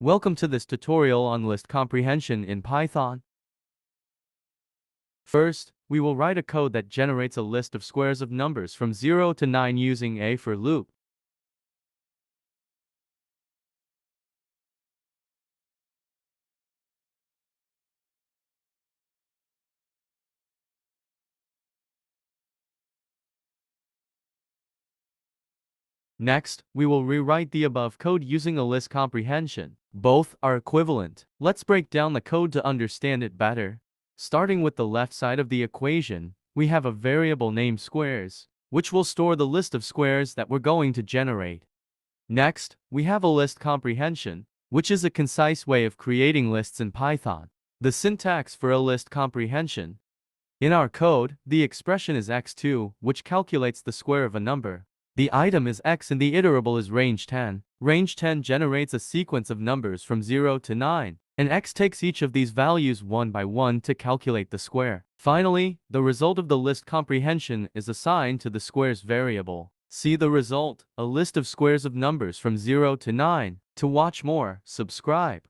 Welcome to this tutorial on list comprehension in Python. First, we will write a code that generates a list of squares of numbers from 0 to 9 using a for loop. Next, we will rewrite the above code using a list comprehension. Both are equivalent. Let's break down the code to understand it better. Starting with the left side of the equation, we have a variable named squares, which will store the list of squares that we're going to generate. Next, we have a list comprehension, which is a concise way of creating lists in Python. The syntax for a list comprehension. In our code, the expression is x2, which calculates the square of a number. The item is x and the iterable is range 10. Range 10 generates a sequence of numbers from 0 to 9, and x takes each of these values one by one to calculate the square. Finally, the result of the list comprehension is assigned to the squares variable. See the result, a list of squares of numbers from 0 to 9. To watch more, subscribe.